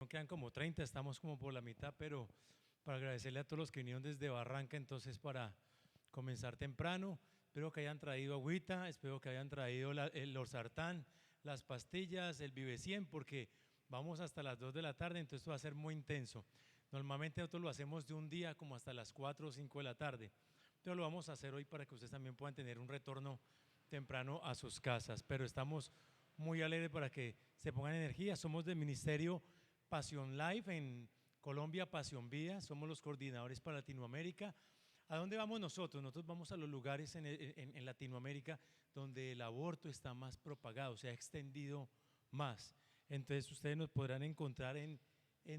Quedan como 30, estamos como por la mitad, pero para agradecerle a todos los que vinieron desde Barranca, entonces para comenzar temprano, espero que hayan traído agüita, espero que hayan traído el losartán, las pastillas, el Vive 100, porque vamos hasta las 2 de la tarde, entonces esto va a ser muy intenso. Normalmente nosotros lo hacemos de un día como hasta las 4 o 5 de la tarde, pero lo vamos a hacer hoy para que ustedes también puedan tener un retorno temprano a sus casas, pero estamos muy alegres para que se pongan energía. Somos del Ministerio Pasión Life en Colombia, Pasión Vida, somos los coordinadores para Latinoamérica. ¿A dónde vamos nosotros? Nosotros vamos a los lugares en Latinoamérica donde el aborto está más propagado, se ha extendido más. Entonces ustedes nos podrán encontrar en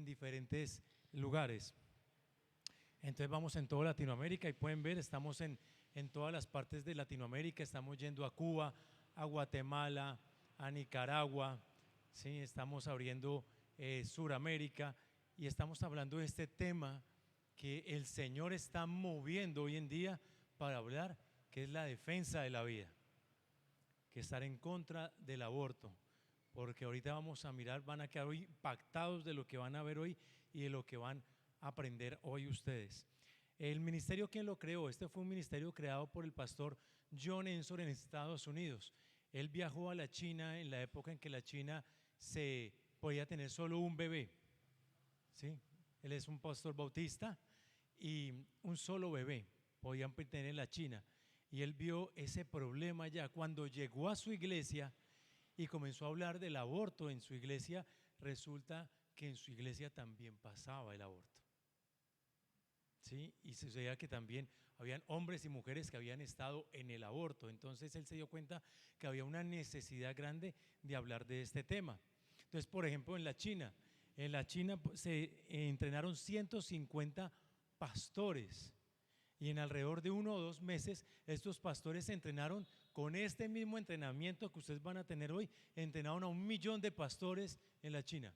diferentes lugares. Entonces vamos en toda Latinoamérica y pueden ver, estamos en todas las partes de Latinoamérica, estamos yendo a Cuba, a Guatemala, a Nicaragua, ¿sí? Estamos abriendo Suramérica y estamos hablando de este tema que el Señor está moviendo hoy en día para hablar, que es la defensa de la vida, que estar en contra del aborto, porque ahorita vamos a mirar, van a quedar hoy impactados de lo que van a ver hoy y de lo que van a aprender hoy ustedes. El ministerio, ¿quién lo creó? Este fue un ministerio creado por el pastor John Ensor en Estados Unidos. Él viajó a la China en la época en que la China se podía tener solo un bebé, ¿sí? Él es un pastor bautista y un solo bebé podían tener en la China, y él vio ese problema ya cuando llegó a su iglesia y comenzó a hablar del aborto en su iglesia. Resulta que en su iglesia también pasaba el aborto, ¿sí? Y sucedía que también habían hombres y mujeres que habían estado en el aborto. Entonces él se dio cuenta que había una necesidad grande de hablar de este tema. Entonces, por ejemplo, en la China se entrenaron 150 pastores y en alrededor de 1 o 2 meses estos pastores se entrenaron con este mismo entrenamiento que ustedes van a tener hoy. Entrenaron a 1 millón de pastores en la China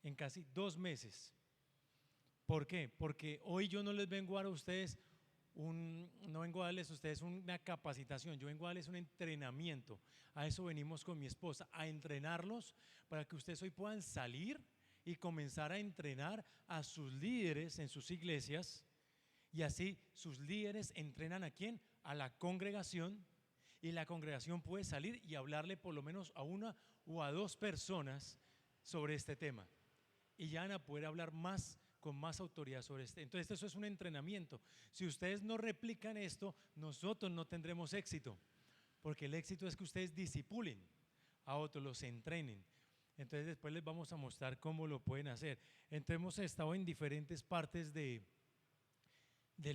en casi 2 meses. ¿Por qué? Porque hoy yo no les vengo a dar a ustedes no vengo a darles a ustedes una capacitación, yo vengo a darles un entrenamiento. A eso venimos con mi esposa, a entrenarlos para que ustedes hoy puedan salir y comenzar a entrenar a sus líderes en sus iglesias, y así sus líderes entrenan ¿a quién? A la congregación, y la congregación puede salir y hablarle por lo menos a 1 o a 2 personas sobre este tema, y ya van a poder hablar más con más autoridad sobre este. Entonces eso es un entrenamiento. Si ustedes no replican esto, nosotros no tendremos éxito, porque el éxito es que ustedes disipulen a otros, los entrenen. Entonces después les vamos a mostrar cómo lo pueden hacer. Entonces hemos estado en diferentes partes del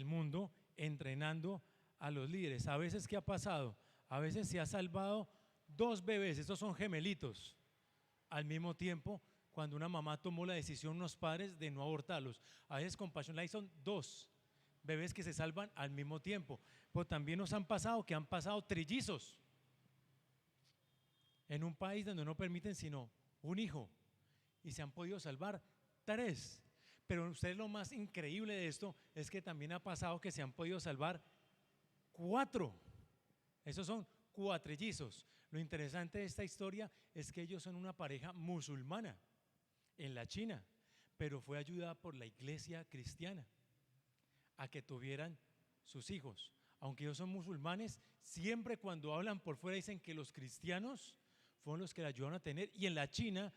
mundo entrenando a los líderes. A veces, ¿qué ha pasado? A veces se ha salvado 2 bebés, estos son gemelitos, al mismo tiempo, cuando una mamá tomó la decisión, unos padres, de no abortarlos. A veces con Passion Life son 2 bebés que se salvan al mismo tiempo, pero también nos han pasado que han pasado trillizos en un país donde no permiten sino un hijo y se han podido salvar 3. Pero ustedes, lo más increíble de esto es que también ha pasado que se han podido salvar 4. Esos son cuatrillizos. Lo interesante de esta historia es que ellos son una pareja musulmana en la China, pero fue ayudada por la iglesia cristiana a que tuvieran sus hijos. Aunque ellos son musulmanes, siempre cuando hablan por fuera dicen que los cristianos fueron los que la ayudaron a tener. Y en la China,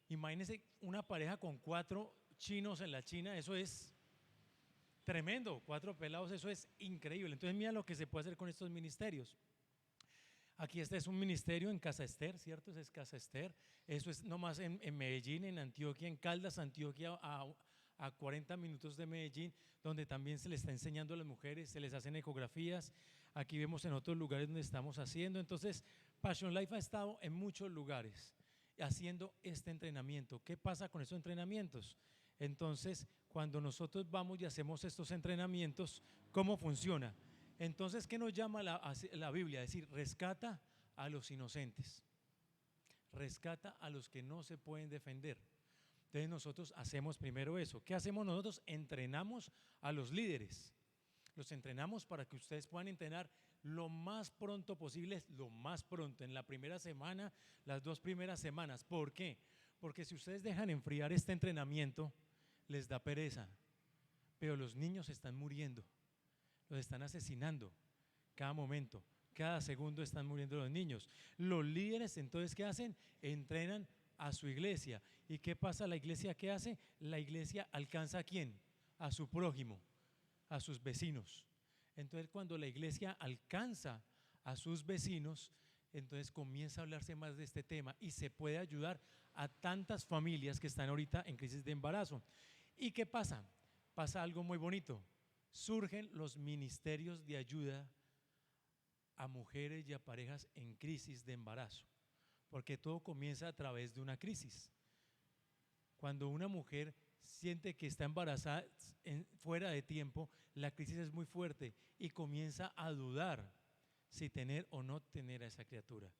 imagínense una pareja con 4 chinos en la China, eso es tremendo, 4 pelados, eso es increíble. Entonces mira lo que se puede hacer con estos ministerios. Aquí este es un ministerio en Casa Ester, ¿cierto? Ese es Casa Ester. Eso es nomás en Medellín, en Antioquia, en Caldas, Antioquia, a 40 minutos de Medellín, donde también se les está enseñando a las mujeres, se les hacen ecografías. Aquí vemos en otros lugares donde estamos haciendo. Entonces, Passion Life ha estado en muchos lugares haciendo este entrenamiento. ¿Qué pasa con estos entrenamientos? Entonces, cuando nosotros vamos y hacemos estos entrenamientos, ¿cómo funciona? Entonces, ¿qué nos llama la Biblia? Es decir, rescata a los inocentes, rescata a los que no se pueden defender. Entonces nosotros hacemos primero eso. ¿Qué hacemos nosotros? Entrenamos a los líderes. Los entrenamos para que ustedes puedan entrenar lo más pronto posible, lo más pronto, en la primera semana, las 2 primeras semanas. ¿Por qué? Porque si ustedes dejan enfriar este entrenamiento, les da pereza. Pero los niños están muriendo, los están asesinando cada momento, cada segundo están muriendo los niños. Los líderes entonces, ¿qué hacen? Entrenan a su iglesia. ¿Y qué pasa? ¿La iglesia qué hace? La iglesia alcanza ¿a quién? A su prójimo, a sus vecinos. Entonces cuando la iglesia alcanza a sus vecinos, entonces comienza a hablarse más de este tema y se puede ayudar a tantas familias que están ahorita en crisis de embarazo. ¿Y qué pasa? Pasa algo muy bonito. Surgen los ministerios de ayuda a mujeres y a parejas en crisis de embarazo, porque todo comienza a través de una crisis. Cuando una mujer siente que está embarazada fuera de tiempo, la crisis es muy fuerte y comienza a dudar si tener o no tener a esa criatura.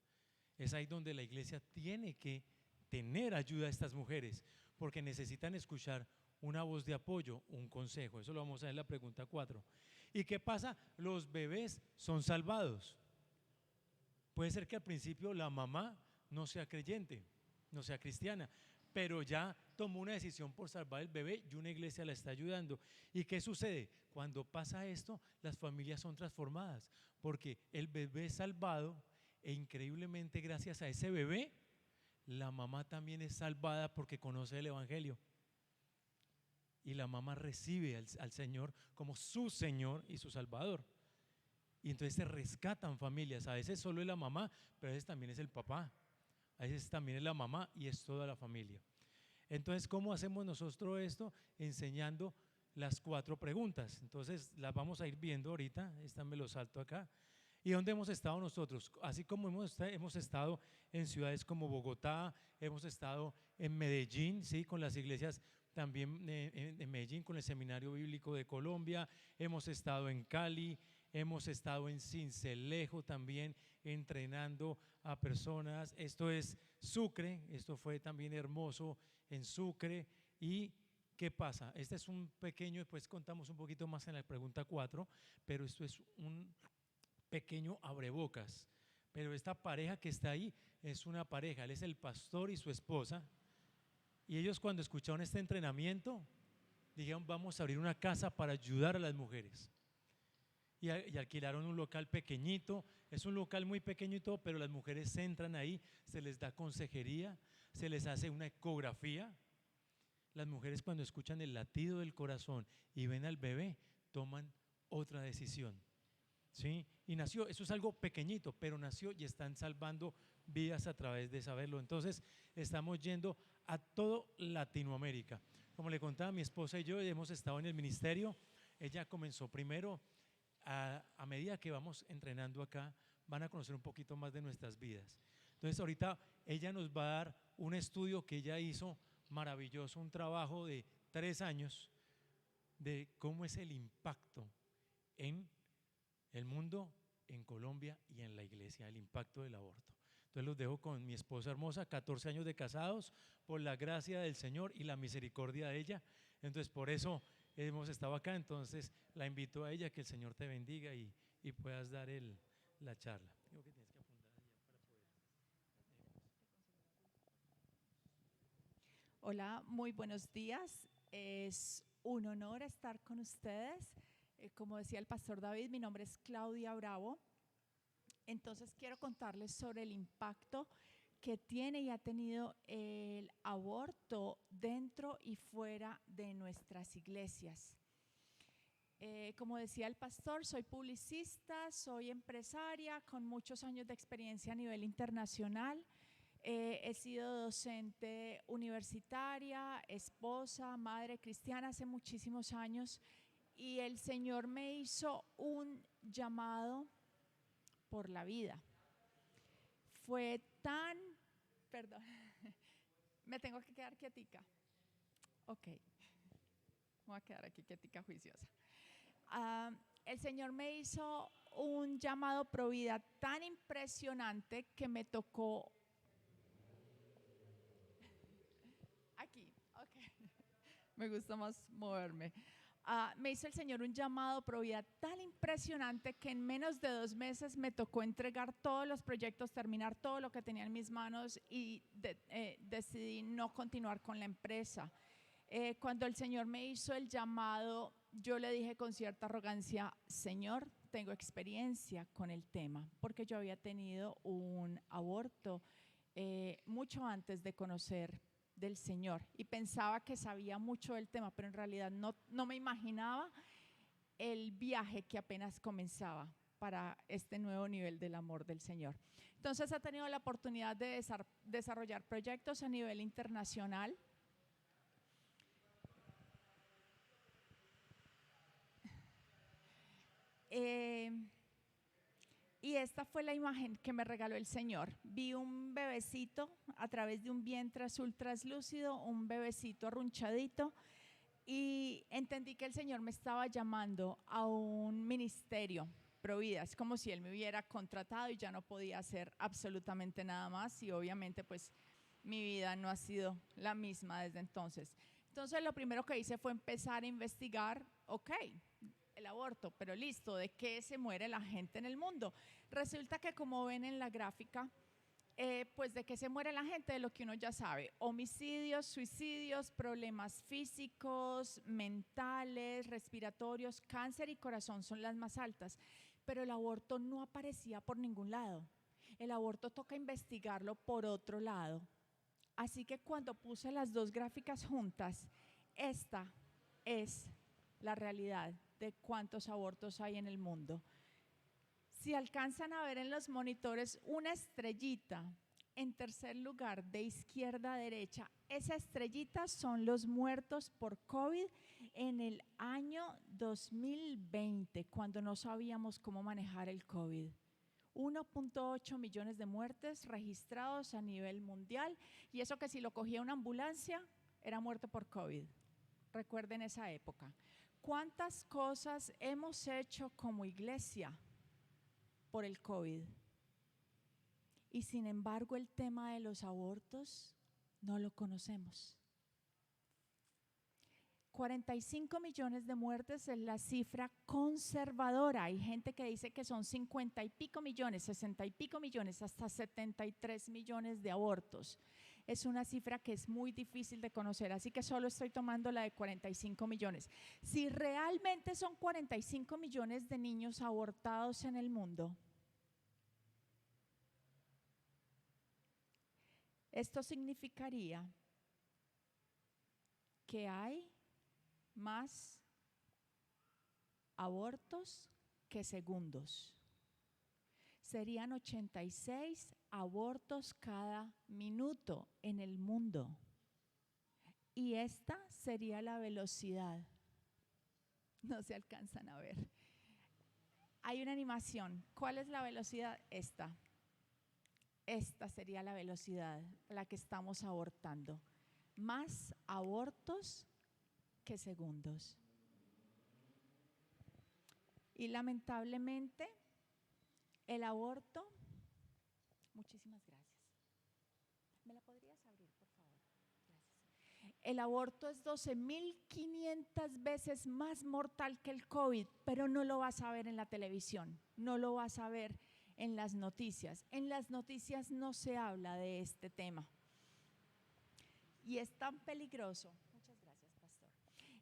Es ahí donde la iglesia tiene que tener ayuda a estas mujeres, porque necesitan escuchar una voz de apoyo, un consejo. Eso lo vamos a ver en la pregunta 4. ¿Y qué pasa? Los bebés son salvados. Puede ser que al principio la mamá no sea creyente, no sea cristiana, pero ya tomó una decisión por salvar el bebé y una iglesia la está ayudando. ¿Y qué sucede? Cuando pasa esto, las familias son transformadas, porque el bebé es salvado e increíblemente gracias a ese bebé, la mamá también es salvada porque conoce el evangelio. Y la mamá recibe al Señor como su Señor y su Salvador. Y entonces se rescatan familias. A veces solo es la mamá, pero a veces también es el papá. A veces también es la mamá y es toda la familia. Entonces, ¿cómo hacemos nosotros esto? Enseñando las 4 preguntas. Entonces, las vamos a ir viendo ahorita. Esta me lo salto acá. ¿Y dónde hemos estado nosotros? Así como hemos estado en ciudades como Bogotá, hemos estado en Medellín, ¿sí? Con las iglesias también en Medellín, con el Seminario Bíblico de Colombia, hemos estado en Cali, hemos estado en Sincelejo también entrenando a personas. Esto es Sucre, esto fue también hermoso en Sucre. ¿Y qué pasa? Este es un pequeño, después contamos un poquito más en la pregunta 4, pero esto es un pequeño abrebocas. Pero esta pareja que está ahí es una pareja, él es el pastor y su esposa. Y ellos cuando escucharon este entrenamiento, dijeron vamos a abrir una casa para ayudar a las mujeres. Y alquilaron un local pequeñito, es un local muy pequeño y todo, pero las mujeres entran ahí, se les da consejería, se les hace una ecografía. Las mujeres cuando escuchan el latido del corazón y ven al bebé, toman otra decisión. ¿Sí? Y nació, eso es algo pequeñito, pero nació y están salvando vidas a través de saberlo. Entonces estamos yendo a todo Latinoamérica. Como le contaba, mi esposa y yo hemos estado en el ministerio. Ella comenzó primero, a medida que vamos entrenando acá, van a conocer un poquito más de nuestras vidas. Entonces ahorita ella nos va a dar un estudio que ella hizo maravilloso, un trabajo de 3 años de cómo es el impacto en el mundo, en Colombia y en la iglesia, el impacto del aborto. Entonces los dejo con mi esposa hermosa, 14 años de casados, por la gracia del Señor y la misericordia de ella. Entonces por eso hemos estado acá. Entonces la invito a ella, que el Señor te bendiga y puedas dar la charla. Hola, muy buenos días. Es un honor estar con ustedes. Como decía el pastor David, mi nombre es Claudia Bravo. Entonces quiero contarles sobre el impacto que tiene y ha tenido el aborto dentro y fuera de nuestras iglesias. Como decía el pastor, soy publicista, soy empresaria con muchos años de experiencia a nivel internacional. He sido docente universitaria, esposa, madre cristiana hace muchísimos años, y el Señor me hizo un llamado por la vida. Fue tan, perdón, me tengo que quedar quietica. Ok, voy a quedar aquí quietica, juiciosa. El Señor me hizo un llamado pro vida tan impresionante que me tocó aquí. Ok, me gusta más moverme. me hizo el Señor un llamado pro vida tan impresionante que en menos de 2 meses me tocó entregar todos los proyectos, terminar todo lo que tenía en mis manos y decidí no continuar con la empresa. Cuando el Señor me hizo el llamado, yo le dije con cierta arrogancia: Señor, tengo experiencia con el tema, porque yo había tenido un aborto mucho antes de conocer del Señor y pensaba que sabía mucho del tema, pero en realidad no me imaginaba el viaje que apenas comenzaba para este nuevo nivel del amor del Señor. Entonces he tenido la oportunidad de desarrollar proyectos a nivel internacional. Y esta fue la imagen que me regaló el Señor. Vi un bebecito a través de un vientre azul traslúcido, un bebecito arrunchadito, y entendí que el Señor me estaba llamando a un ministerio Provida. Es como si Él me hubiera contratado y ya no podía hacer absolutamente nada más, y obviamente pues mi vida no ha sido la misma desde entonces. Entonces lo primero que hice fue empezar a investigar, ok, el aborto, pero listo, ¿de qué se muere la gente en el mundo? Resulta que, como ven en la gráfica, pues de qué se muere la gente, de lo que uno ya sabe: homicidios, suicidios, problemas físicos, mentales, respiratorios, cáncer y corazón son las más altas, pero el aborto no aparecía por ningún lado. El aborto toca investigarlo por otro lado. Así que cuando puse las dos gráficas juntas, esta es la realidad de cuántos abortos hay en el mundo. Si alcanzan a ver en los monitores una estrellita en tercer lugar de izquierda a derecha, esa estrellita son los muertos por COVID en el año 2020, cuando no sabíamos cómo manejar el COVID. 1.8 millones de muertes registrados a nivel mundial, y eso que si lo cogía una ambulancia era muerto por COVID. Recuerden esa época. ¿Cuántas cosas hemos hecho como iglesia por el COVID? Y sin embargo el tema de los abortos no lo conocemos. 45 millones de muertes es la cifra conservadora. Hay gente que dice que son 50 y pico millones, 60 y pico millones, hasta 73 millones de abortos. Es una cifra que es muy difícil de conocer, así que solo estoy tomando la de 45 millones. Si realmente son 45 millones de niños abortados en el mundo, esto significaría que hay más abortos que segundos. Serían 86 abortos cada minuto en el mundo. Y esta sería la velocidad. No se alcanzan a ver. Hay una animación. ¿Cuál es la velocidad? Esta. Esta sería la velocidad a la que estamos abortando. Más abortos que segundos. Y lamentablemente el aborto, muchísimas gracias. ¿Me la podrías abrir, por favor? Gracias. El aborto es 12.500 veces más mortal que el COVID, pero no lo vas a ver en la televisión, no lo vas a ver en las noticias. En las noticias no se habla de este tema. Y es tan peligroso. Muchas gracias, pastor.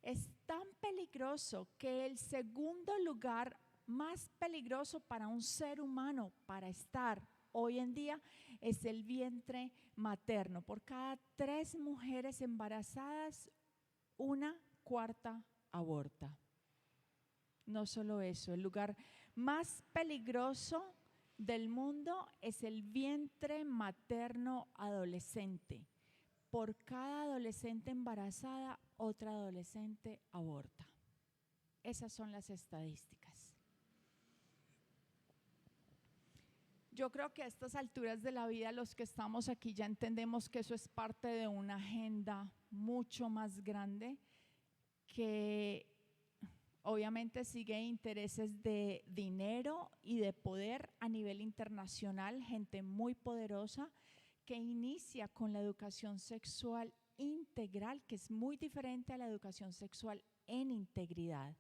Es tan peligroso que el segundo lugar más peligroso para un ser humano para estar hoy en día es el vientre materno. Por cada 3 mujeres embarazadas, 1/4 aborta. No solo eso, el lugar más peligroso del mundo es el vientre materno adolescente. Por cada adolescente embarazada, otra adolescente aborta. Esas son las estadísticas. Yo creo que a estas alturas de la vida, los que estamos aquí ya entendemos que eso es parte de una agenda mucho más grande, que obviamente sigue intereses de dinero y de poder a nivel internacional, gente muy poderosa que inicia con la educación sexual integral que es muy diferente a la educación sexual en integridad.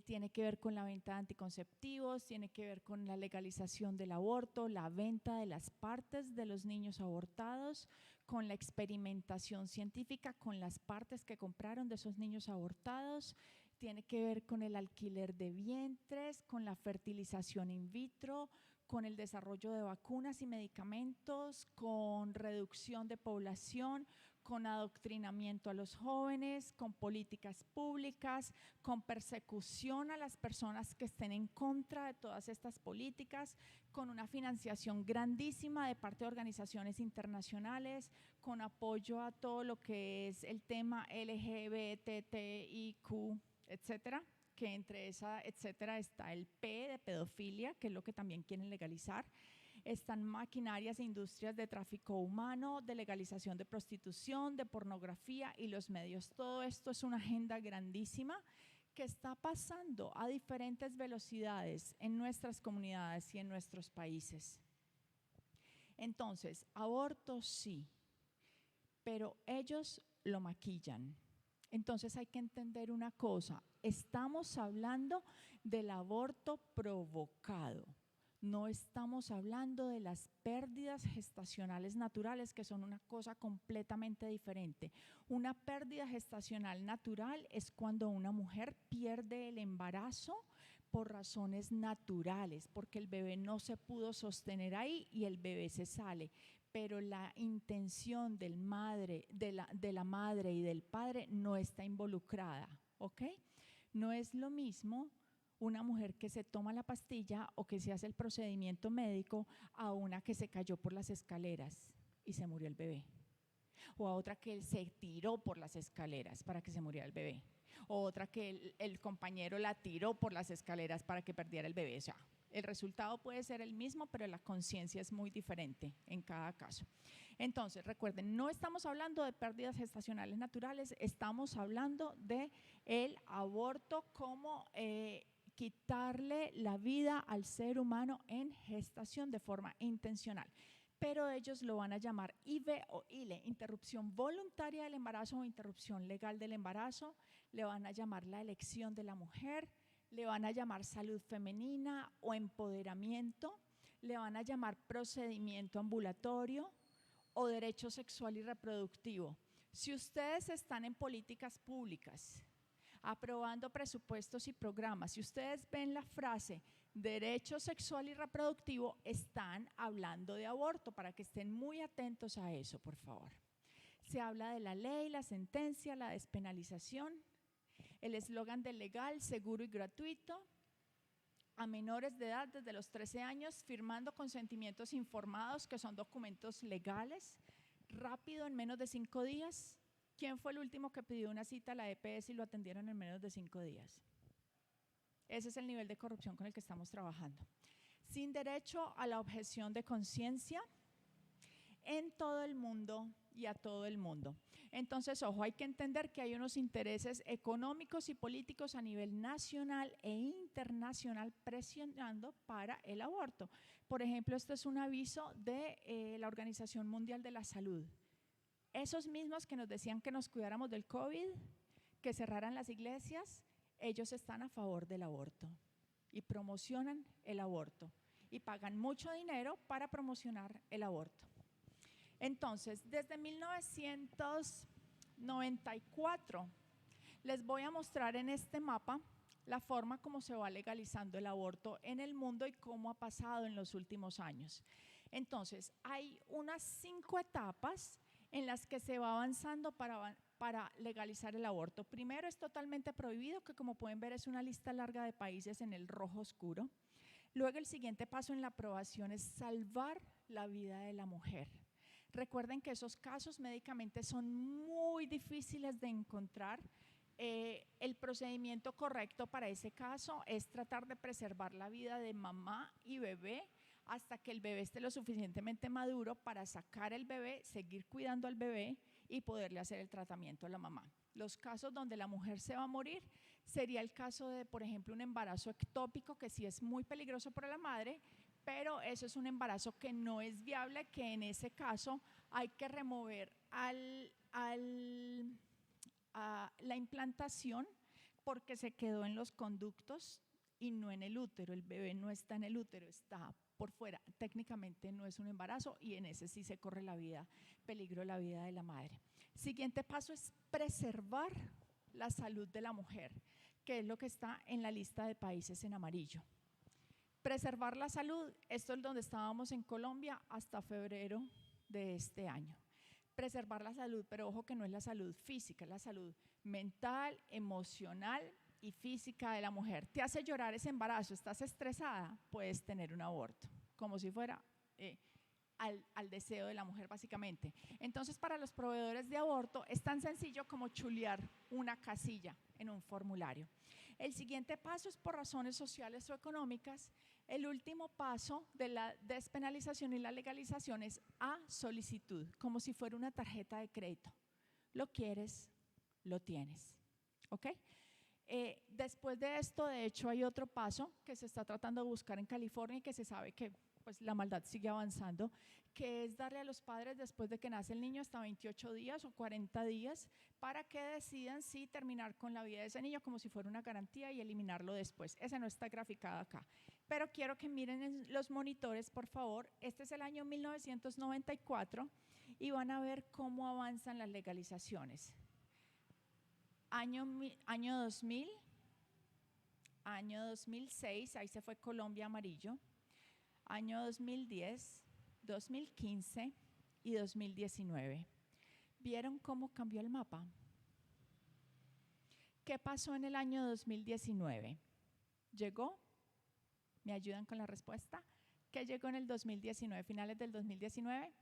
Tiene que ver con la venta de anticonceptivos, tiene que ver con la legalización del aborto, la venta de las partes de los niños abortados, con la experimentación científica, con las partes que compraron de esos niños abortados, tiene que ver con el alquiler de vientres, con la fertilización in vitro, con el desarrollo de vacunas y medicamentos, con reducción de población, con adoctrinamiento a los jóvenes, con políticas públicas, con persecución a las personas que estén en contra de todas estas políticas, con una financiación grandísima de parte de organizaciones internacionales, con apoyo a todo lo que es el tema LGBTIQ, etcétera, que entre esa etcétera está el P de pedofilia, que es lo que también quieren legalizar. Están maquinarias e industrias de tráfico humano, de legalización de prostitución, de pornografía y los medios. Todo esto es una agenda grandísima que está pasando a diferentes velocidades en nuestras comunidades y en nuestros países. Entonces, aborto sí, pero ellos lo maquillan. Entonces hay que entender una cosa, estamos hablando del aborto provocado. No estamos hablando de las pérdidas gestacionales naturales, que son una cosa completamente diferente. Una pérdida gestacional natural es cuando una mujer pierde el embarazo por razones naturales, porque el bebé no se pudo sostener ahí y el bebé se sale. Pero la intención de la madre y del padre no está involucrada, ¿ok? No es lo mismo una mujer que se toma la pastilla o que se hace el procedimiento médico a una que se cayó por las escaleras y se murió el bebé, o a otra que se tiró por las escaleras para que se muriera el bebé, o otra que el compañero la tiró por las escaleras para que perdiera el bebé. O sea, el resultado puede ser el mismo, pero la conciencia es muy diferente en cada caso. Entonces, recuerden, no estamos hablando de pérdidas gestacionales naturales, estamos hablando de el aborto como quitarle la vida al ser humano en gestación de forma intencional. Pero ellos lo van a llamar IVE o ILE, interrupción voluntaria del embarazo o interrupción legal del embarazo, le van a llamar la elección de la mujer, le van a llamar salud femenina o empoderamiento, le van a llamar procedimiento ambulatorio o derecho sexual y reproductivo. Si ustedes están en políticas públicas, aprobando presupuestos y programas, si ustedes ven la frase derecho sexual y reproductivo, están hablando de aborto, para que estén muy atentos a eso, por favor. Se habla de la ley, la sentencia, la despenalización, el eslogan de legal, seguro y gratuito, a menores de edad desde los 13 años, firmando consentimientos informados, que son documentos legales, rápido, en menos de 5 días. ¿Quién fue el último que pidió una cita a la EPS y lo atendieron en menos de 5 días? Ese es el nivel de corrupción con el que estamos trabajando. Sin derecho a la objeción de conciencia en todo el mundo y a todo el mundo. Entonces, ojo, hay que entender que hay unos intereses económicos y políticos a nivel nacional e internacional presionando para el aborto. Por ejemplo, este es un aviso de la Organización Mundial de la Salud. Esos mismos que nos decían que nos cuidáramos del COVID, que cerraran las iglesias, ellos están a favor del aborto y promocionan el aborto y pagan mucho dinero para promocionar el aborto. Entonces, desde 1994, les voy a mostrar en este mapa la forma como se va legalizando el aborto en el mundo y cómo ha pasado en los últimos años. Entonces, hay unas 5 etapas en las que se va avanzando para legalizar el aborto. Primero, es totalmente prohibido, que como pueden ver es una lista larga de países en el rojo oscuro. Luego, el siguiente paso en la aprobación es salvar la vida de la mujer. Recuerden que esos casos médicamente son muy difíciles de encontrar. El procedimiento correcto para ese caso es tratar de preservar la vida de mamá y bebé hasta que el bebé esté lo suficientemente maduro para sacar el bebé, seguir cuidando al bebé y poderle hacer el tratamiento a la mamá. Los casos donde la mujer se va a morir sería el caso de, por ejemplo, un embarazo ectópico, que sí es muy peligroso para la madre, pero eso es un embarazo que no es viable, que en ese caso hay que remover al a la implantación porque se quedó en los conductos y no en el útero. El bebé no está en el útero, está por fuera. Técnicamente no es un embarazo y en ese sí se corre peligro la vida de la madre. Siguiente paso es preservar la salud de la mujer, que es lo que está en la lista de países en amarillo. Preservar la salud, esto es donde estábamos en Colombia hasta febrero de este año. Preservar la salud, pero ojo que no es la salud física, es la salud mental, emocional y física de la mujer. ¿Te hace llorar ese embarazo? ¿Estás estresada? Puedes tener un aborto, como si fuera al deseo de la mujer básicamente. Entonces, para los proveedores de aborto es tan sencillo como chulear una casilla en un formulario. El siguiente paso es por razones sociales o económicas. El último paso de la despenalización y la legalización es a solicitud, como si fuera una tarjeta de crédito. Lo quieres, lo tienes. ¿Ok? Después de esto, de hecho, hay otro paso que se está tratando de buscar en California y que se sabe que pues, la maldad sigue avanzando, que es darle a los padres después de que nace el niño hasta 28 días o 40 días para que decidan si terminar con la vida de ese niño como si fuera una garantía y eliminarlo después. Ese no está graficado acá. Pero quiero que miren en los monitores, por favor. Este es el año 1994 y van a ver cómo avanzan las legalizaciones. Año 2000, año 2006, ahí se fue Colombia amarillo, año 2010, 2015 y 2019. ¿Vieron cómo cambió el mapa? ¿Qué pasó en el año 2019? ¿Llegó? ¿Me ayudan con la respuesta? ¿Qué llegó en el 2019, finales del 2019?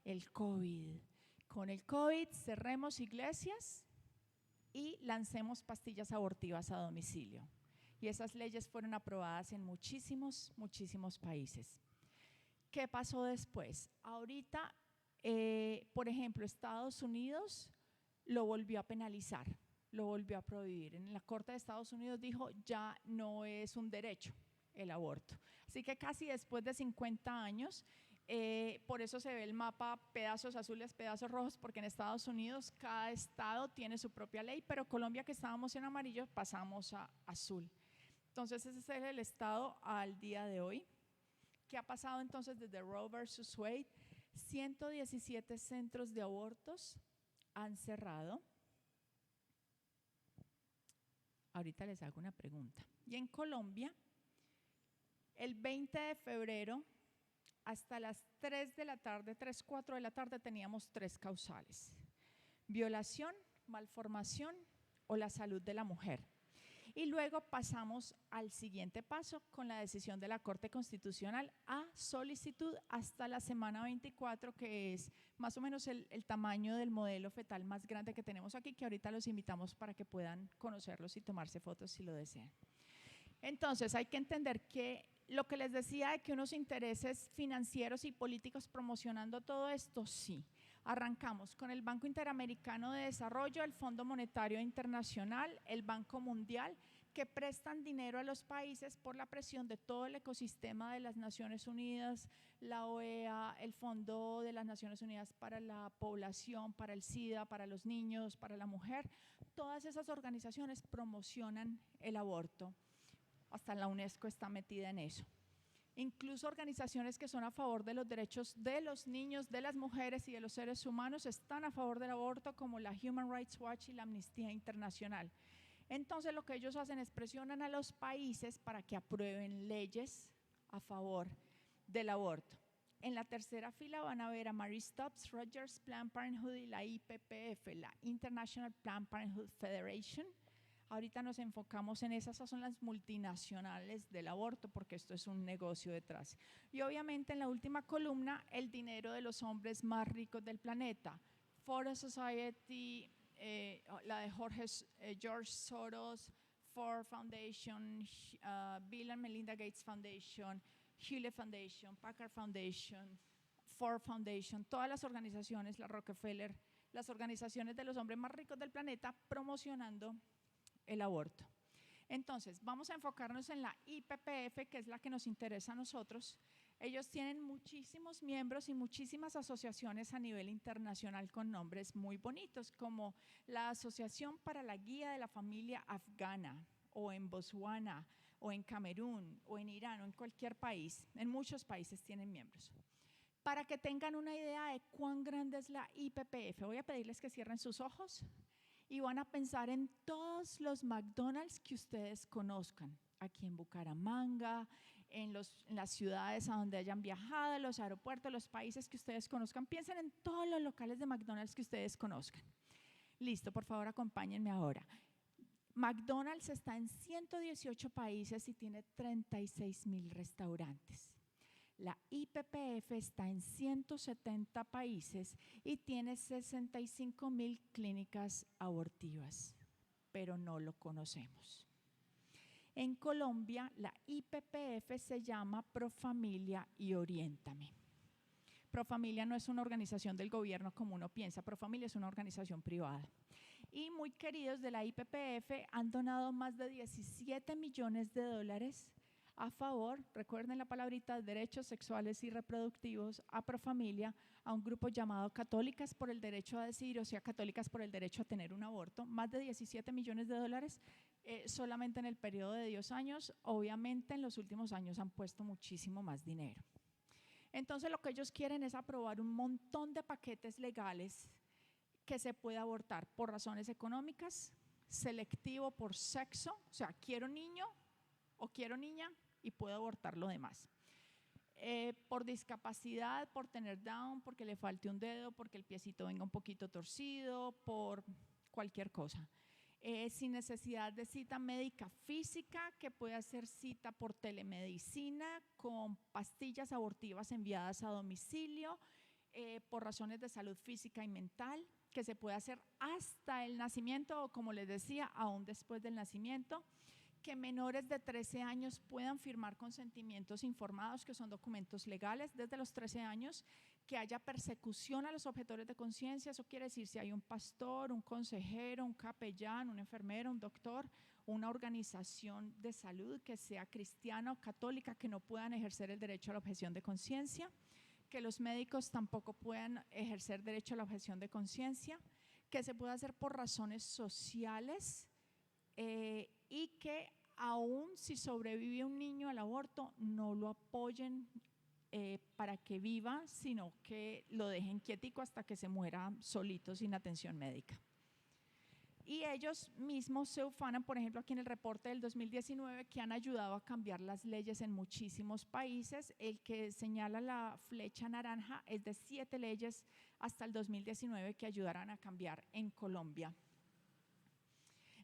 El COVID. Con el COVID cerremos iglesias y lancemos pastillas abortivas a domicilio. Y esas leyes fueron aprobadas en muchísimos países. ¿Qué pasó después? Ahorita, por ejemplo, Estados Unidos lo volvió a penalizar, lo volvió a prohibir. En la Corte de Estados Unidos dijo, ya no es un derecho el aborto. Así que casi después de 50 años, por eso se ve el mapa pedazos azules, pedazos rojos, porque en Estados Unidos cada estado tiene su propia ley, pero Colombia, que estábamos en amarillo, pasamos a azul. Entonces ese es el estado al día de hoy. ¿Qué ha pasado entonces desde Roe versus Wade? 117 centros de abortos han cerrado. Ahorita les hago una pregunta. Y en Colombia, el 20 de febrero, hasta las 3 de la tarde, 3, 4 de la tarde, teníamos 3 causales: violación, malformación o la salud de la mujer. Y luego pasamos al siguiente paso con la decisión de la Corte Constitucional a solicitud hasta la semana 24, que es más o menos el tamaño del modelo fetal más grande que tenemos aquí, que ahorita los invitamos para que puedan conocerlos y tomarse fotos si lo desean. Entonces hay que entender que lo que les decía de que unos intereses financieros y políticos promocionando todo esto, sí. Arrancamos con el Banco Interamericano de Desarrollo, el Fondo Monetario Internacional, el Banco Mundial, que prestan dinero a los países por la presión de todo el ecosistema de las Naciones Unidas, la OEA, el Fondo de las Naciones Unidas para la Población, para el SIDA, para los niños, para la mujer. Todas esas organizaciones promocionan el aborto. Hasta la UNESCO está metida en eso. Incluso organizaciones que son a favor de los derechos de los niños, de las mujeres y de los seres humanos están a favor del aborto, como la Human Rights Watch y la Amnistía Internacional. Entonces lo que ellos hacen es presionan a los países para que aprueben leyes a favor del aborto. En la tercera fila van a ver a Mary Stopes, Rogers, Planned Parenthood y la IPPF, la International Planned Parenthood Federation. Ahorita nos enfocamos en esas son las multinacionales del aborto, porque esto es un negocio detrás. Y obviamente en la última columna, el dinero de los hombres más ricos del planeta. Ford Society, la de George Soros, Ford Foundation, Bill and Melinda Gates Foundation, Hewlett Foundation, Packard Foundation, Ford Foundation, todas las organizaciones, la Rockefeller, las organizaciones de los hombres más ricos del planeta promocionando el aborto. Entonces, vamos a enfocarnos en la IPPF, que es la que nos interesa a nosotros. Ellos tienen muchísimos miembros y muchísimas asociaciones a nivel internacional con nombres muy bonitos, como la Asociación para la Guía de la Familia Afgana, o en Botswana, o en Camerún, o en Irán, o en cualquier país. En muchos países tienen miembros. Para que tengan una idea de cuán grande es la IPPF, voy a pedirles que cierren sus ojos y van a pensar en todos los McDonald's que ustedes conozcan, aquí en Bucaramanga, en las ciudades a donde hayan viajado, los aeropuertos, los países que ustedes conozcan. Piensen en todos los locales de McDonald's que ustedes conozcan. Listo, por favor, acompáñenme ahora. McDonald's está en 118 países y tiene 36,000 restaurantes. La IPPF está en 170 países y tiene 65,000 clínicas abortivas, pero no lo conocemos. En Colombia, la IPPF se llama Profamilia y Oriéntame. Profamilia no es una organización del gobierno como uno piensa, Profamilia es una organización privada. Y muy queridos de la IPPF han donado más de 17 millones de dólares a favor, recuerden la palabrita, derechos sexuales y reproductivos, a Profamilia, a un grupo llamado Católicas por el Derecho a Decidir, o sea, Católicas por el Derecho a tener un aborto. Más de 17 millones de dólares solamente en el periodo de 10 años. Obviamente en los últimos años han puesto muchísimo más dinero. Entonces lo que ellos quieren es aprobar un montón de paquetes legales que se puede abortar por razones económicas, selectivo por sexo, o sea, quiero niño o quiero niña y puedo abortar lo demás. Por discapacidad, por tener Down, porque le falte un dedo, porque el piecito venga un poquito torcido, por cualquier cosa. Sin necesidad de cita médica física, que puede hacer cita por telemedicina, con pastillas abortivas enviadas a domicilio, por razones de salud física y mental, que se puede hacer hasta el nacimiento o, como les decía, aún después del nacimiento, que menores de 13 años puedan firmar consentimientos informados, que son documentos legales desde los 13 años, que haya persecución a los objetores de conciencia. Eso quiere decir si hay un pastor, un consejero, un capellán, un enfermero, un doctor, una organización de salud que sea cristiana o católica, que no puedan ejercer el derecho a la objeción de conciencia, que los médicos tampoco puedan ejercer derecho a la objeción de conciencia, que se pueda hacer por razones sociales, y que aún si sobrevive un niño al aborto no lo apoyen para que viva, sino que lo dejen quietico hasta que se muera solito sin atención médica. Y ellos mismos se ufanan, por ejemplo, aquí en el reporte del 2019, que han ayudado a cambiar las leyes en muchísimos países. El que señala la flecha naranja es de 7 leyes hasta el 2019 que ayudarán a cambiar en Colombia.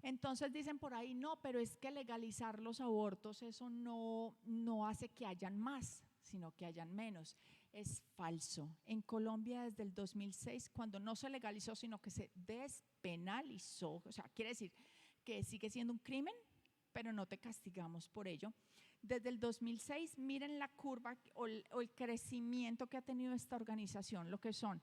Entonces dicen por ahí, no, pero es que legalizar los abortos, eso no hace que hayan más, sino que hayan menos. Es falso. En Colombia desde el 2006, cuando no se legalizó, sino que se despenalizó, o sea, quiere decir que sigue siendo un crimen, pero no te castigamos por ello. Desde el 2006, miren la curva o el crecimiento que ha tenido esta organización, lo que son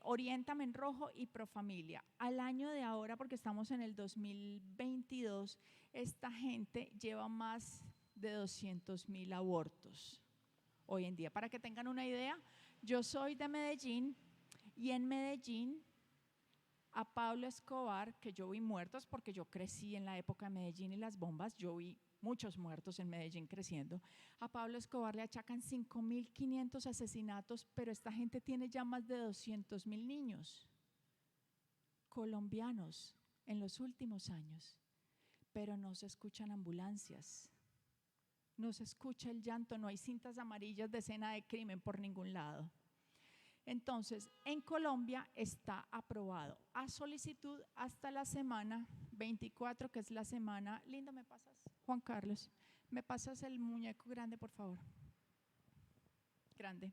Oriéntame en rojo y Profamilia. Al año de ahora, porque estamos en el 2022, esta gente lleva más de 200,000 abortos hoy en día. Para que tengan una idea, yo soy de Medellín y en Medellín a Pablo Escobar, que yo vi muertos porque yo crecí en la época de Medellín y las bombas, yo vi muchos muertos en Medellín creciendo. A Pablo Escobar le achacan 5,500 asesinatos, pero esta gente tiene ya más de 200,000 niños colombianos en los últimos años, pero no se escuchan ambulancias, no se escucha el llanto, no hay cintas amarillas de escena de crimen por ningún lado. Entonces, en Colombia está aprobado a solicitud hasta la semana 24, que es la semana… Linda, ¿me pasas? Juan Carlos, ¿me pasas el muñeco grande, por favor? Grande,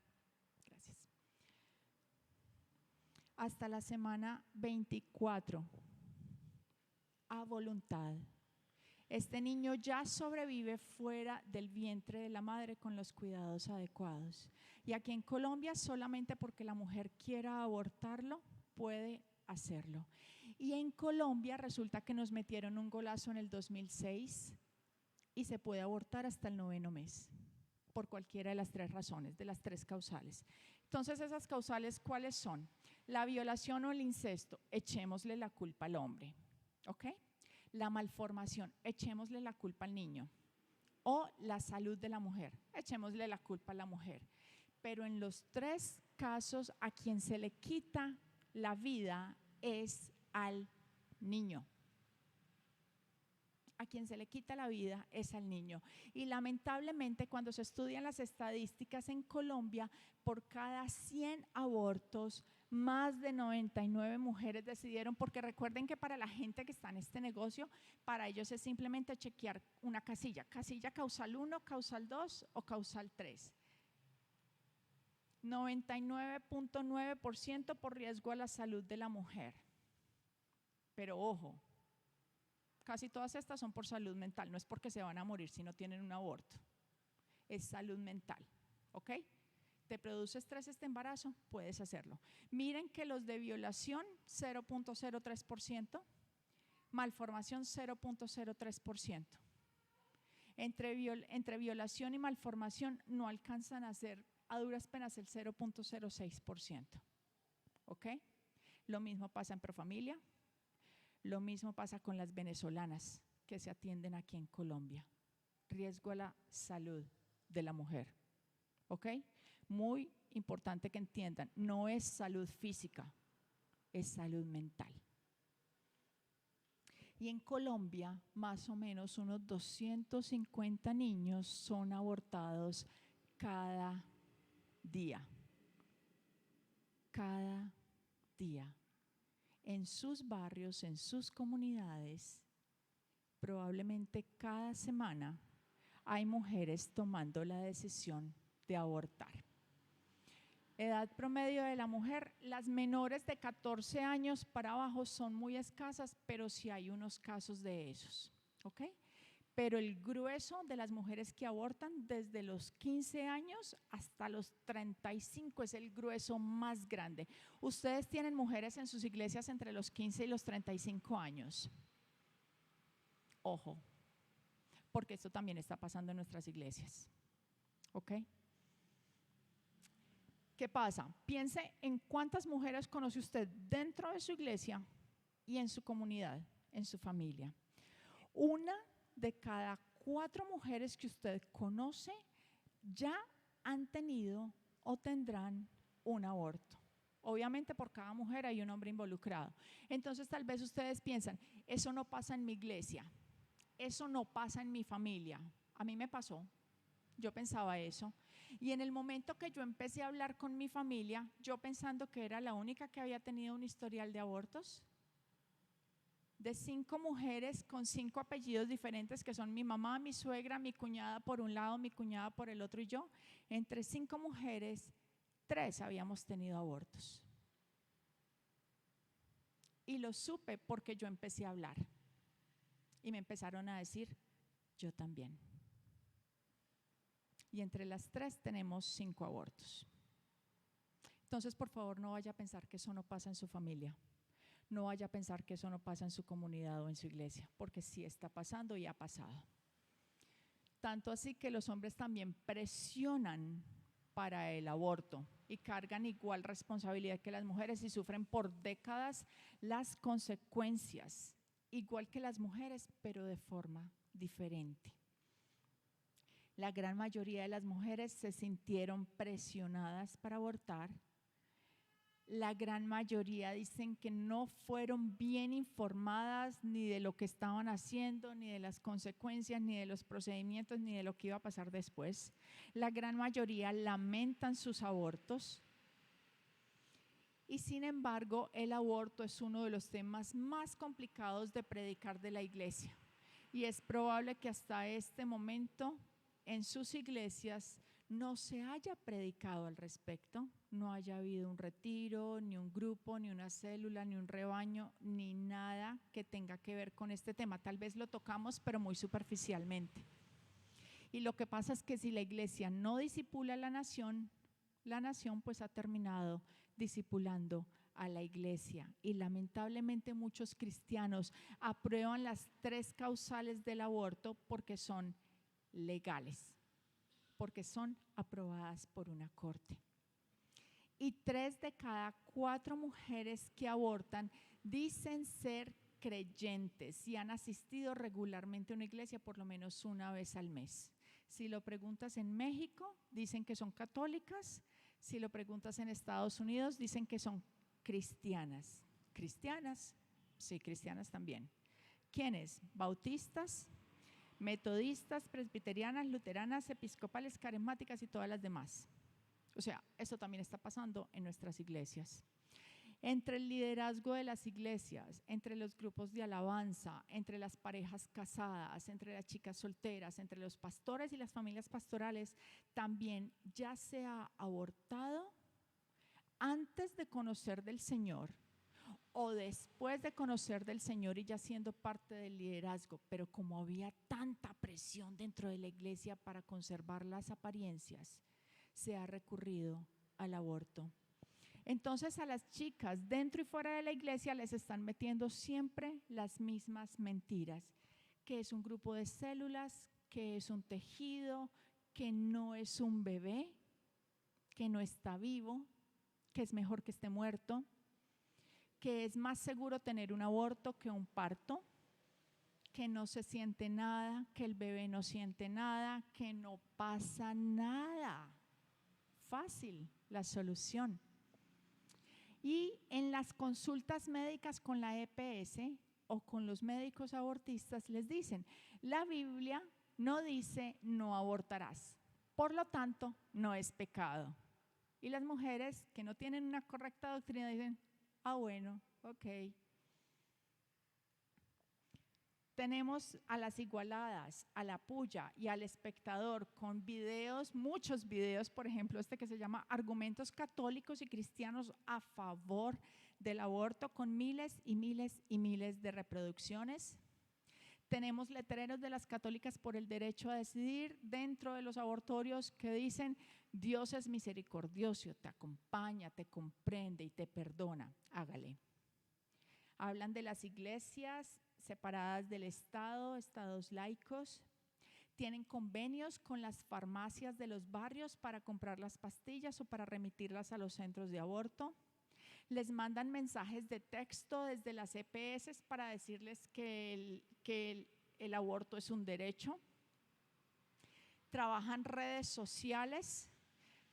gracias. Hasta la semana 24, a voluntad. Este niño ya sobrevive fuera del vientre de la madre con los cuidados adecuados. Y aquí en Colombia, solamente porque la mujer quiera abortarlo, puede hacerlo. Y en Colombia resulta que nos metieron un golazo en el 2006 y se puede abortar hasta el 9º mes, por cualquiera de las tres razones, de las tres causales. Entonces, esas causales, ¿cuáles son? La violación o el incesto, echémosle la culpa al hombre, ¿ok? La malformación, echémosle la culpa al niño. O la salud de la mujer, echémosle la culpa a la mujer. Pero en los tres casos, a quien se le quita la vida es al niño. A quien se le quita la vida es al niño. Y lamentablemente, cuando se estudian las estadísticas en Colombia, por cada 100 abortos, más de 99 mujeres decidieron, porque recuerden que para la gente que está en este negocio, para ellos es simplemente chequear una casilla causal 1, causal 2 o causal 3. 99.9% por riesgo a la salud de la mujer. Pero ojo, casi todas estas son por salud mental, no es porque se van a morir si no tienen un aborto, es salud mental, ¿ok? ¿Te produce estrés este embarazo? Puedes hacerlo. Miren que los de violación 0.03%, malformación 0.03%. Entre violación y malformación no alcanzan a ser a duras penas el 0.06%, ¿ok? Lo mismo pasa en Profamilia, lo mismo pasa con las venezolanas que se atienden aquí en Colombia. Riesgo a la salud de la mujer, ¿ok? Muy importante que entiendan, no es salud física, es salud mental. Y en Colombia, más o menos unos 250 niños son abortados cada día. Cada día. En sus barrios, en sus comunidades, probablemente cada semana hay mujeres tomando la decisión de abortar. Edad promedio de la mujer, las menores de 14 años para abajo son muy escasas, pero sí hay unos casos de esos, ¿ok? Pero el grueso de las mujeres que abortan desde los 15 años hasta los 35 es el grueso más grande. ¿Ustedes tienen mujeres en sus iglesias entre los 15 y los 35 años? Ojo, porque esto también está pasando en nuestras iglesias, ¿ok? ¿Qué pasa? Piense en cuántas mujeres conoce usted dentro de su iglesia y en su comunidad, en su familia. Una de cada 4 mujeres que usted conoce ya han tenido o tendrán un aborto. Obviamente por cada mujer hay un hombre involucrado. Entonces tal vez ustedes piensan, eso no pasa en mi iglesia, eso no pasa en mi familia. A mí me pasó, yo pensaba eso. Y en el momento que yo empecé a hablar con mi familia, yo pensando que era la única que había tenido un historial de abortos, de 5 mujeres con 5 apellidos diferentes, que son mi mamá, mi suegra, mi cuñada por un lado, mi cuñada por el otro y yo, entre 5 mujeres, 3 habíamos tenido abortos. Y lo supe porque yo empecé a hablar. Y me empezaron a decir, yo también. Y entre las 3 tenemos 5 abortos. Entonces, por favor, no vaya a pensar que eso no pasa en su familia. No vaya a pensar que eso no pasa en su comunidad o en su iglesia, porque sí está pasando y ha pasado. Tanto así que los hombres también presionan para el aborto y cargan igual responsabilidad que las mujeres y sufren por décadas las consecuencias, igual que las mujeres, pero de forma diferente. La gran mayoría de las mujeres se sintieron presionadas para abortar. La gran mayoría dicen que no fueron bien informadas ni de lo que estaban haciendo, ni de las consecuencias, ni de los procedimientos, ni de lo que iba a pasar después. La gran mayoría lamentan sus abortos. Y sin embargo, el aborto es uno de los temas más complicados de predicar de la iglesia. Y es probable que hasta este momento en sus iglesias no se haya predicado al respecto, no haya habido un retiro, ni un grupo, ni una célula, ni un rebaño, ni nada que tenga que ver con este tema. Tal vez lo tocamos, pero muy superficialmente. Y lo que pasa es que si la iglesia no discipula a la nación pues ha terminado discipulando a la iglesia. Y lamentablemente muchos cristianos aprueban las 3 causales del aborto porque son legales. porque son aprobadas por una corte. Y 3 de cada 4 mujeres que abortan dicen ser creyentes y han asistido regularmente a una iglesia por lo menos una vez al mes. Si lo preguntas en México, dicen que son católicas. Si lo preguntas en Estados Unidos, dicen que son cristianas. ¿Cristianas? Sí, cristianas también. ¿Quiénes? Bautistas, metodistas, presbiterianas, luteranas, episcopales, carismáticas y todas las demás. O sea, eso también está pasando en nuestras iglesias. Entre el liderazgo de las iglesias, entre los grupos de alabanza, entre las parejas casadas, entre las chicas solteras, entre los pastores y las familias pastorales, también ya se ha abortado antes de conocer del Señor o después de conocer del Señor y ya siendo parte del liderazgo, pero como había tanta presión dentro de la iglesia para conservar las apariencias, se ha recurrido al aborto. Entonces a las chicas dentro y fuera de la iglesia les están metiendo siempre las mismas mentiras, que es un grupo de células, que es un tejido, que no es un bebé, que no está vivo, que es mejor que esté muerto, que es más seguro tener un aborto que un parto, que no se siente nada, que el bebé no siente nada, que no pasa nada. Fácil la solución. Y en las consultas médicas con la EPS o con los médicos abortistas les dicen, la Biblia no dice no abortarás, por lo tanto no es pecado. Y las mujeres que no tienen una correcta doctrina dicen, bueno, ok. Tenemos a las igualadas, a la puya y al espectador con videos, muchos videos, por ejemplo, este que se llama Argumentos católicos y cristianos a favor del aborto, con miles y miles y miles de reproducciones. Tenemos letreros de las católicas por el derecho a decidir dentro de los abortorios que dicen, Dios es misericordioso, te acompaña, te comprende y te perdona, hágale. Hablan de las iglesias separadas del Estado, estados laicos. Tienen convenios con las farmacias de los barrios para comprar las pastillas o para remitirlas a los centros de aborto. Les mandan mensajes de texto desde las EPS para decirles que el aborto es un derecho. Trabajan redes sociales,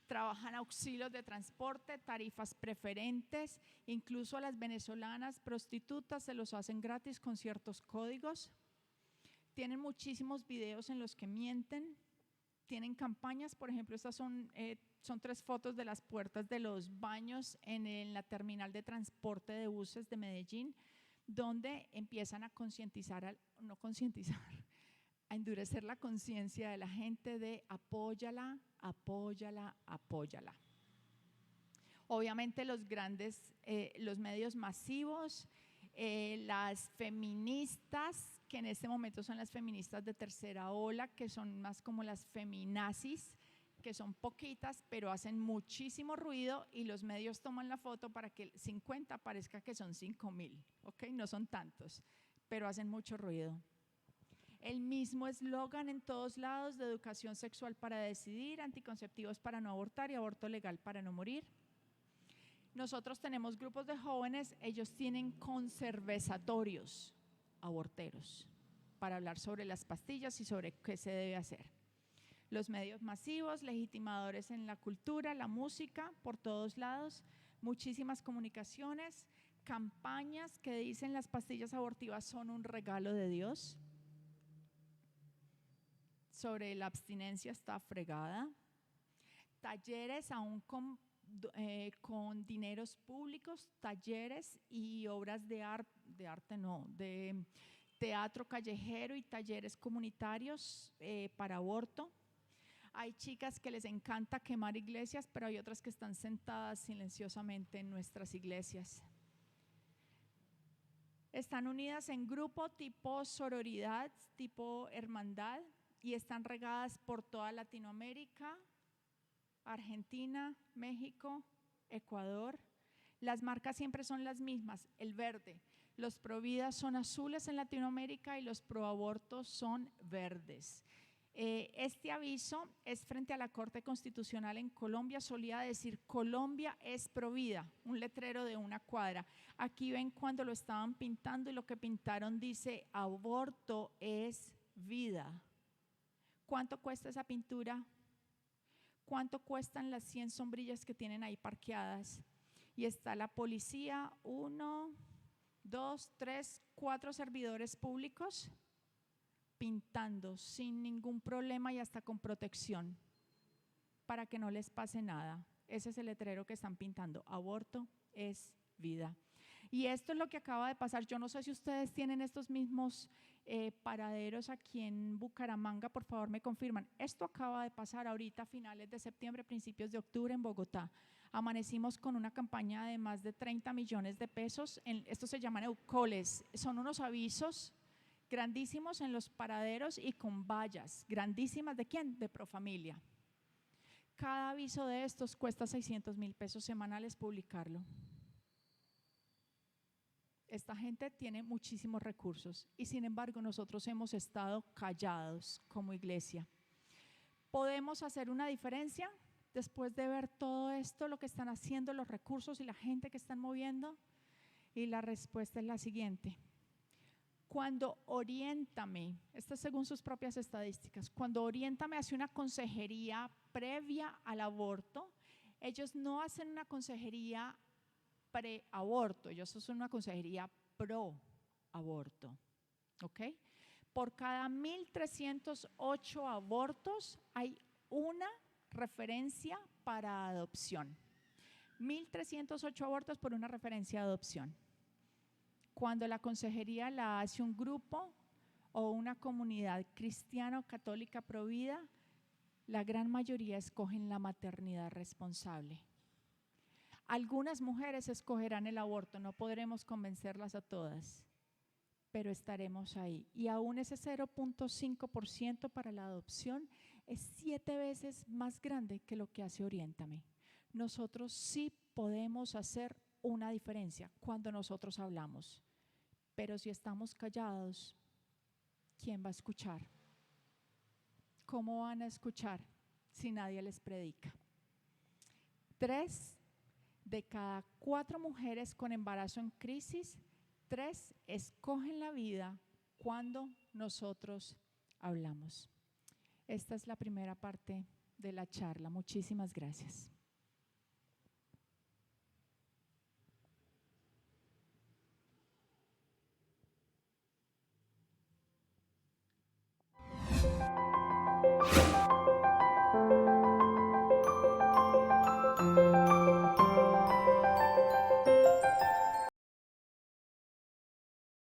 trabajan auxilios de transporte, tarifas preferentes, incluso a las venezolanas prostitutas se los hacen gratis con ciertos códigos. Tienen muchísimos videos en los que mienten, tienen campañas, por ejemplo, estas son 3 fotos de las puertas de los baños en la terminal de transporte de buses de Medellín, donde empiezan a concientizar, no concientizar, a endurecer la conciencia de la gente de apóyala, apóyala, apóyala. Obviamente los grandes, los medios masivos, las feministas, que en este momento son las feministas de tercera ola, que son más como las feminazis, que son poquitas, pero hacen muchísimo ruido y los medios toman la foto para que 50 parezca que son 5,000, ¿ok? No son tantos, pero hacen mucho ruido. El mismo eslogan en todos lados de educación sexual para decidir, anticonceptivos para no abortar y aborto legal para no morir. Nosotros tenemos grupos de jóvenes, ellos tienen conservatorios aborteros para hablar sobre las pastillas y sobre qué se debe hacer. Los medios masivos, legitimadores en la cultura, la música, por todos lados, muchísimas comunicaciones, campañas que dicen las pastillas abortivas son un regalo de Dios. Sobre la abstinencia está fregada. Talleres aún con dineros públicos, talleres y obras de teatro callejero y talleres comunitarios para aborto. Hay chicas que les encanta quemar iglesias, pero hay otras que están sentadas silenciosamente en nuestras iglesias. Están unidas en grupo tipo sororidad, tipo hermandad, y están regadas por toda Latinoamérica, Argentina, México, Ecuador. Las marcas siempre son las mismas, el verde. Los pro vida son azules en Latinoamérica y los pro aborto son verdes. Este aviso es frente a la Corte Constitucional en Colombia. Solía decir Colombia es provida, un letrero de una cuadra. Aquí ven cuando lo estaban pintando y lo que pintaron dice aborto es vida. ¿Cuánto cuesta esa pintura? ¿Cuánto cuestan las 100 sombrillas que tienen ahí parqueadas? Y está la policía, 1, 2, 3, 4 servidores públicos pintando sin ningún problema y hasta con protección para que no les pase nada. Ese es el letrero que están pintando, aborto es vida. Y esto es lo que acaba de pasar. Yo no sé si ustedes tienen estos mismos paraderos aquí en Bucaramanga, por favor me confirman. Esto acaba de pasar ahorita a finales de septiembre, principios de octubre en Bogotá. Amanecimos con una campaña de más de 30 millones de pesos. Estos se llaman eucoles, son unos avisos grandísimos en los paraderos y con vallas grandísimas. ¿De quién? De Profamilia. Cada aviso de estos cuesta 600.000 pesos semanales publicarlo. Esta gente tiene muchísimos recursos y sin embargo nosotros hemos estado callados como iglesia. ¿Podemos hacer una diferencia después de ver todo esto, lo que están haciendo, los recursos y la gente que están moviendo? Y la respuesta es la siguiente. Cuando Oriéntame, esto es según sus propias estadísticas, cuando Oriéntame hace una consejería previa al aborto, ellos no hacen una consejería preaborto, ellos hacen una consejería pro-aborto, ¿ok? Por cada 1.308 abortos hay una referencia para adopción. 1.308 abortos por una referencia de adopción. Cuando la consejería la hace un grupo o una comunidad cristiana o católica provida, la gran mayoría escogen la maternidad responsable. Algunas mujeres escogerán el aborto, no podremos convencerlas a todas, pero estaremos ahí. Y aún ese 0.5% para la adopción es 7 veces más grande que lo que hace Oriéntame. Nosotros sí podemos hacer una diferencia cuando nosotros hablamos, pero si estamos callados, ¿quién va a escuchar? ¿Cómo van a escuchar si nadie les predica? 3 de cada 4 mujeres con embarazo en crisis, 3 escogen la vida cuando nosotros hablamos. Esta es la primera parte de la charla. Muchísimas gracias.